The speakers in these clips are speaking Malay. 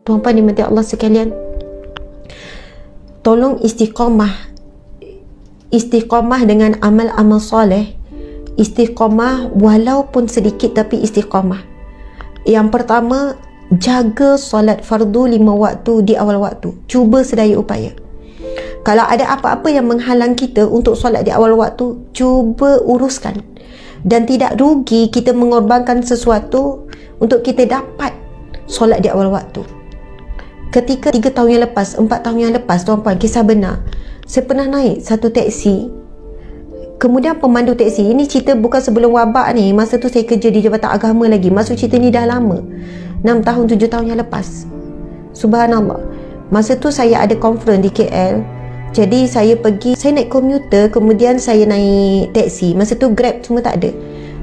Tuan-puan dimati Allah sekalian, tolong istiqamah dengan amal-amal soleh. Istiqamah walaupun sedikit, tapi istiqamah. Yang pertama, jaga solat fardu 5 waktu di awal waktu. Cuba sedaya upaya. Kalau ada apa-apa yang menghalang kita untuk solat di awal waktu, cuba uruskan. Dan tidak rugi kita mengorbankan sesuatu untuk kita dapat solat di awal waktu. Ketika 3 tahun yang lepas, 4 tahun yang lepas, tuan-puan, kisah benar, saya pernah naik satu teksi. Kemudian pemandu teksi, ini cerita bukan sebelum wabak ni, masa tu saya kerja di Jabatan Agama lagi. Maksud cerita ni dah lama, 6 tahun 7 tahun yang lepas. Subhanallah. Masa tu saya ada conference di KL. Jadi saya naik komuter, kemudian saya naik teksi. Masa tu Grab semua tak ada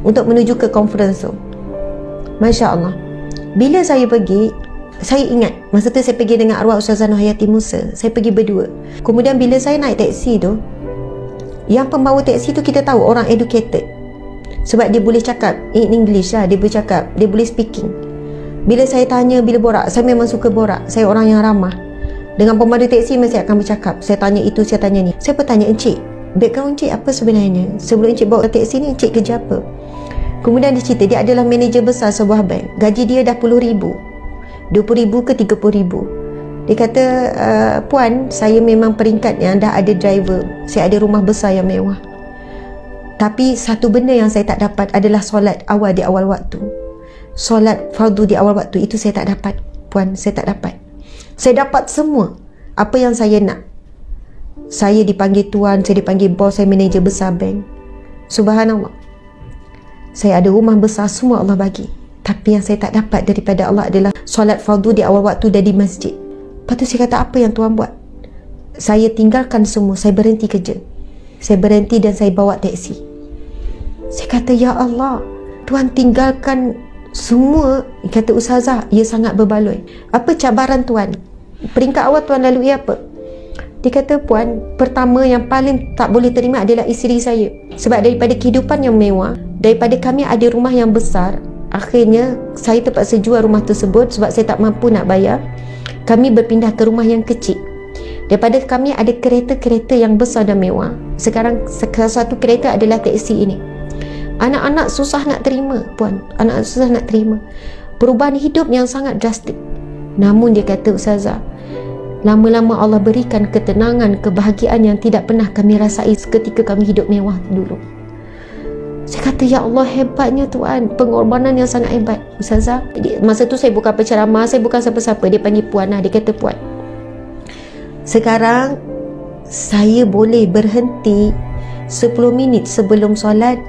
untuk menuju ke conference tu. Masya Allah. Bila saya pergi, saya ingat masa tu saya pergi dengan arwah Ustazah Nohayati Musa. Saya pergi berdua. Kemudian bila saya naik teksi tu, yang pembawa teksi tu kita tahu orang educated, sebab dia boleh cakap in English lah, dia boleh cakap, dia boleh speaking. Bila saya tanya, bila borak, saya memang suka borak, saya orang yang ramah. Dengan pemandu teksi mesti akan bercakap. Saya tanya itu, saya tanya ni. Saya bertanya, encik, background encik apa sebenarnya? Sebelum encik bawa teksi ni, encik kerja apa? Kemudian dia cerita, dia adalah manager besar sebuah bank. Gaji dia dah 10,000, 20,000 ke 30,000. Dia kata, puan, saya memang peringkat yang dah ada driver, saya ada rumah besar yang mewah. Tapi satu benda yang saya tak dapat adalah solat awal di awal waktu. Solat fardu di awal waktu itu saya tak dapat, puan, saya tak dapat. Saya dapat semua apa yang saya nak. Saya dipanggil tuan, saya dipanggil bos, saya manager besar bank. Subhanallah. Saya ada rumah besar, semua Allah bagi. Tapi yang saya tak dapat daripada Allah adalah solat fardu di awal waktu dan di masjid. Lepas tu saya kata, apa yang tuan buat? Saya tinggalkan semua, saya berhenti kerja. Saya berhenti dan saya bawa teksi. Saya kata, ya Allah, tuan tinggalkan semua. Kata Ustazah, ia sangat berbaloi. Apa cabaran tuan? Peringkat awal tuan lalui apa? Dia kata, puan, pertama yang paling tak boleh terima adalah isteri saya. Sebab daripada kehidupan yang mewah, daripada kami ada rumah yang besar, akhirnya saya terpaksa jual rumah tersebut sebab saya tak mampu nak bayar. Kami berpindah ke rumah yang kecil. Daripada kami ada kereta-kereta yang besar dan mewah, sekarang satu kereta adalah teksi ini. Anak-anak susah nak terima, puan. Anak-anak susah nak terima perubahan hidup yang sangat drastik. Namun dia kata, Ustazah, lama-lama Allah berikan ketenangan, kebahagiaan yang tidak pernah kami rasai ketika kami hidup mewah dulu. Saya kata, ya Allah, hebatnya tuan, pengorbanan yang sangat hebat. Ustazah, masa tu saya bukan penceramah, saya bukan siapa-siapa. Dia panggil puan lah. Dia kata, puan, sekarang saya boleh berhenti 10 minit sebelum solat.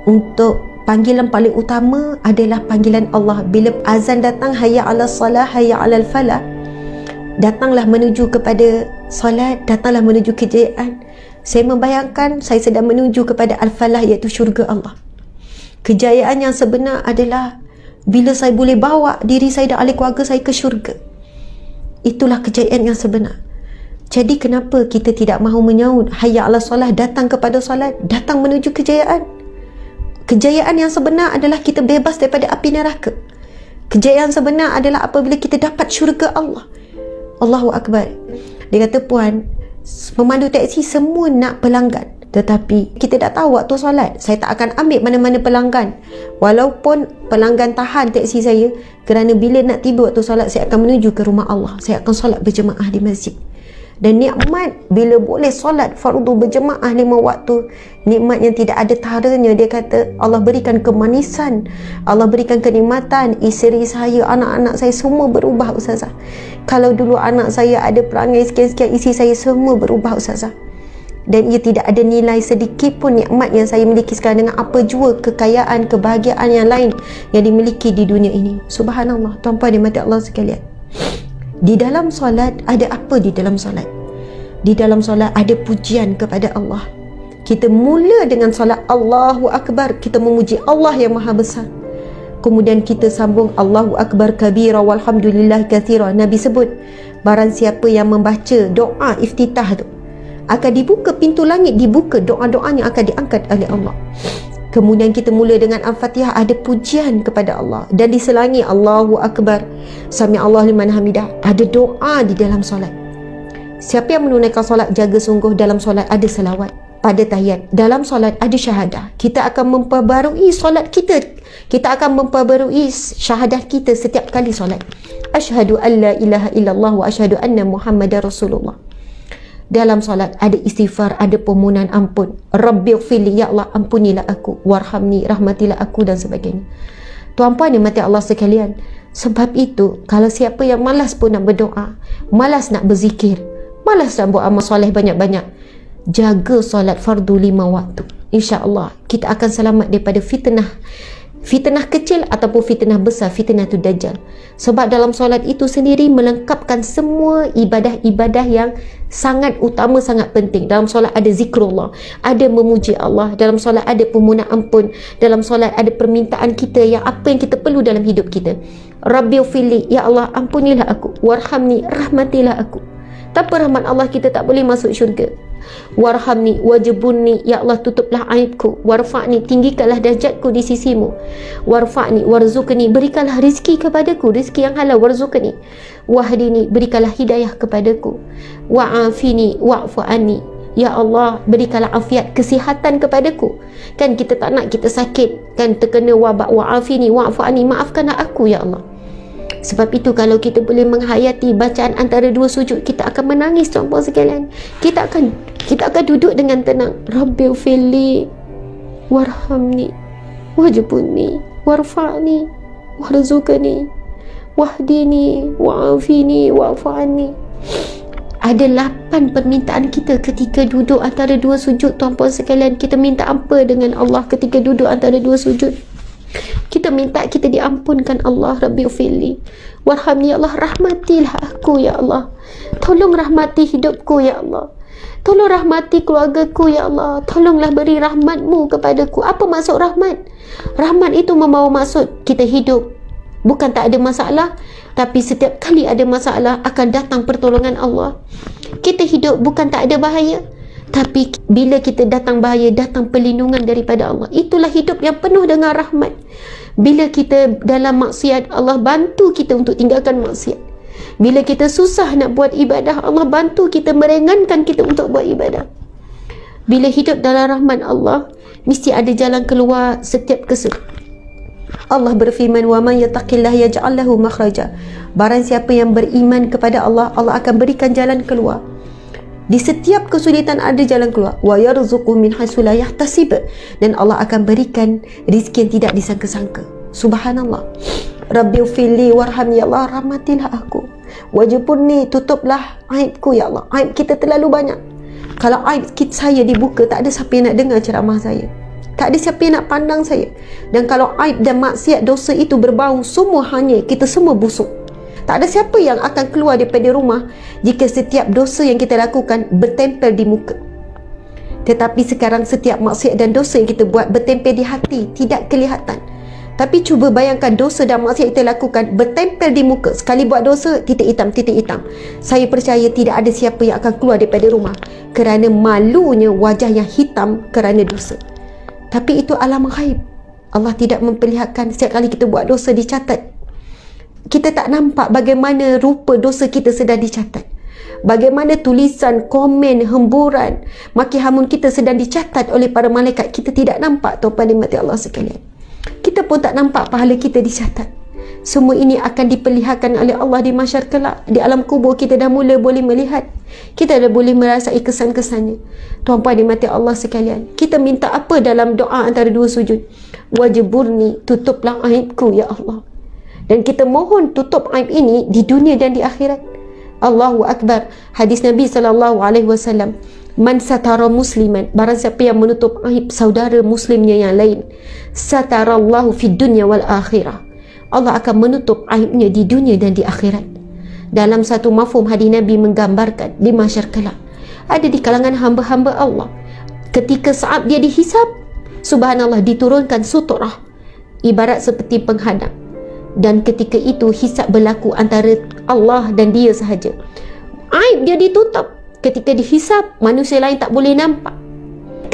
Untuk panggilan paling utama adalah panggilan Allah. Bila azan datang, hayya ala salah, hayya ala falah, datanglah menuju kepada solat, datanglah menuju kejayaan. Saya membayangkan saya sedang menuju kepada al-falah, iaitu syurga Allah. Kejayaan yang sebenar adalah bila saya boleh bawa diri saya dan ahli keluarga saya ke syurga. Itulah kejayaan yang sebenar. Jadi kenapa kita tidak mahu menyaut hayya ala solah, datang kepada solat, datang menuju kejayaan? Kejayaan yang sebenar adalah kita bebas daripada api neraka. Kejayaan sebenar adalah apabila kita dapat syurga Allah. Allahu Akbar. Dia kata, puan, pemandu teksi semua nak pelanggan, tetapi kita dah tahu waktu solat, saya tak akan ambil mana-mana pelanggan. Walaupun pelanggan tahan teksi saya, kerana bila nak tiba waktu solat, saya akan menuju ke rumah Allah. Saya akan solat berjemaah di masjid. Dan nikmat bila boleh solat fardu berjemaah 5 waktu, nikmat yang tidak ada taranya. Dia kata, Allah berikan kemanisan, Allah berikan kenikmatan. Isteri saya, anak-anak saya semua berubah, Ustazah. Kalau dulu anak saya ada perangai sekian-sekian, isteri saya semua berubah, Ustazah. Dan ia tidak ada nilai sedikit pun nikmat yang saya miliki sekarang dengan apa jua kekayaan, kebahagiaan yang lain yang dimiliki di dunia ini. Subhanallah, tuan-puan dimati Allah sekalian. Di dalam solat, ada apa di dalam solat? Di dalam solat ada pujian kepada Allah. Kita mula dengan solat Allahu Akbar, kita memuji Allah yang Maha Besar. Kemudian kita sambung Allahu Akbar kabira walhamdulillah katsira. Nabi sebut, barang siapa yang membaca doa iftitah tu, akan dibuka pintu langit, dibuka doa-doanya akan diangkat oleh Allah. Kemudian kita mula dengan Al-Fatihah, ada pujian kepada Allah dan diselangi Allahu Akbar, Sami Allah liman hamidah. Ada doa di dalam solat. Siapa yang menunaikan solat, jaga sungguh dalam solat ada selawat. Pada tahiyat, dalam solat ada syahadah. Kita akan memperbarui solat kita. Kita akan memperbarui syahadah kita setiap kali solat. Asyhadu an la ilaha illallah wa asyhadu anna Muhammadar Rasulullah. Dalam solat ada istighfar, ada permohonan ampun. Rabbighfirli, ya Allah ampunilah aku, warhamni, rahmatilah aku dan sebagainya. Tuan-puan dan mati Allah sekalian, sebab itu kalau siapa yang malas pun nak berdoa, malas nak berzikir, malas nak buat amal soleh banyak-banyak, jaga solat fardu 5 waktu. InsyaAllah kita akan selamat daripada fitnah kecil ataupun fitnah besar, fitnah tu dajjal. Sebab dalam solat itu sendiri melengkapkan semua ibadah-ibadah yang sangat utama, sangat penting. Dalam solat ada zikrullah, ada memuji Allah, dalam solat ada permohonan ampun, dalam solat ada permintaan kita yang apa yang kita perlu dalam hidup kita. Rabbighfirli, ya Allah ampunilah aku, warhamni, rahmatilah aku. Tanpa rahmat Allah kita tak boleh masuk syurga. Warhamni wajibunni, ya Allah tutuplah aibku. Warfa'ni, tinggikanlah darjatku di sisimu. Warfa'ni warzuqni, berikanlah rizki kepadaku, rizki yang halal. Warzuqni wahdini, berikanlah hidayah kepadaku. Wa'afini wa'fu anni, ya Allah berikanlah afiat, kesihatan kepadaku. Kan kita tak nak kita sakit, kan terkena wabak. Wa'afini wa'fu anni, maafkanlah aku ya Allah. Sebab itu kalau kita boleh menghayati bacaan antara dua sujud, kita akan menangis tuan-puan sekalian. Kita akan duduk dengan tenang. Rabbighfirli warhamni wajibunni warfa'ni warzuqni wahdini wa'afini wa'fu anni. Ada 8 permintaan kita ketika duduk antara dua sujud tuan-puan sekalian. Kita minta apa dengan Allah ketika duduk antara dua sujud? Kita minta kita diampunkan Allah. Rabbighfirli warhamni, ya Allah rahmatilah aku ya Allah. Tolong rahmati hidupku ya Allah. Tolong rahmati keluargaku ya Allah. Tolonglah beri rahmatmu kepadaku. Apa maksud rahmat? Rahmat itu membawa maksud kita hidup bukan tak ada masalah, tapi setiap kali ada masalah akan datang pertolongan Allah. Kita hidup bukan tak ada bahaya, tapi bila kita datang bahaya, datang perlindungan daripada Allah. Itulah hidup yang penuh dengan rahmat. Bila kita dalam maksiat, Allah bantu kita untuk tinggalkan maksiat. Bila kita susah nak buat ibadah, Allah bantu kita, meringankan kita untuk buat ibadah. Bila hidup dalam rahmat Allah, mesti ada jalan keluar setiap kesulitan. Allah berfirman, wa man yattaqillah yaj'al lahu makhraja. Barang siapa yang beriman kepada Allah, Allah akan berikan jalan keluar. Di setiap kesulitan ada jalan keluar. Wa yarzuqhu min haitsu la yahtasib, dan Allah akan berikan rezeki yang tidak disangka-sangka. Subhanallah. Rabbighfirli warhamni, ya Allah rahmatilah aku. Wajibunni, tutuplah aibku ya Allah. Aib kita terlalu banyak. Kalau aib saya dibuka, tak ada siapa yang nak dengar ceramah saya. Tak ada siapa yang nak pandang saya. Dan kalau aib dan maksiat dosa itu berbau, semua hanya kita semua busuk. Tak ada siapa yang akan keluar daripada rumah jika setiap dosa yang kita lakukan bertempel di muka. Tetapi sekarang setiap maksiat dan dosa yang kita buat bertempel di hati, tidak kelihatan. Tapi cuba bayangkan dosa dan maksiat yang kita lakukan bertempel di muka. Sekali buat dosa, titik hitam, titik hitam. Saya percaya tidak ada siapa yang akan keluar daripada rumah kerana malunya wajah yang hitam kerana dosa. Tapi itu alam ghaib. Allah tidak memperlihatkan. Setiap kali kita buat dosa dicatat. Kita tak nampak bagaimana rupa dosa kita sedang dicatat. Bagaimana tulisan, komen, hemburan, maki hamun kita sedang dicatat oleh para malaikat. Kita tidak nampak, tuan-tuan dan mati Allah sekalian. Kita pun tak nampak pahala kita dicatat. Semua ini akan diperlihatkan oleh Allah di mahsyar kelak. Di alam kubur kita dah mula boleh melihat. Kita dah boleh merasai kesan-kesannya. Tuan-tuan dan mati Allah sekalian, kita minta apa dalam doa antara dua sujud? Wajiburni, tutuplah aibku ya Allah. Dan kita mohon tutup aib ini di dunia dan di akhirat. Allahu Akbar. Hadis Nabi SAW, man satara musliman, barang siapa yang menutup aib saudara muslimnya yang lain, satarallahu fid dunya wal akhirah, Allah akan menutup aibnya di dunia dan di akhirat. Dalam satu mafhum, hadis Nabi menggambarkan di mahsyar kelak, ada di kalangan hamba-hamba Allah, ketika saat dia dihisab, subhanallah, diturunkan suturah ibarat seperti penghadang. Dan ketika itu hisab berlaku antara Allah dan dia sahaja. Aib dia ditutup. Ketika dihisab, manusia lain tak boleh nampak.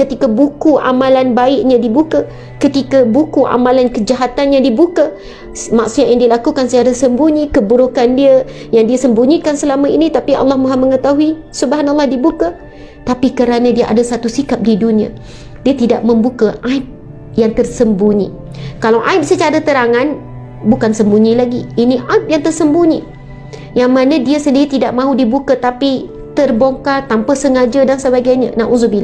ketika buku amalan baiknya dibuka, ketika buku amalan kejahatannya dibuka, maksiat yang dilakukan secara sembunyi, keburukan dia yang dia sembunyikan selama ini, tapi Allah Maha mengetahui, subhanallah, dibuka. Tapi kerana dia ada satu sikap di dunia, dia tidak membuka aib yang tersembunyi. Kalau aib secara terangan, bukan sembunyi lagi, ini aib yang tersembunyi, yang mana dia sendiri tidak mahu dibuka tapi terbongkar tanpa sengaja dan sebagainya. Na'udzubillah.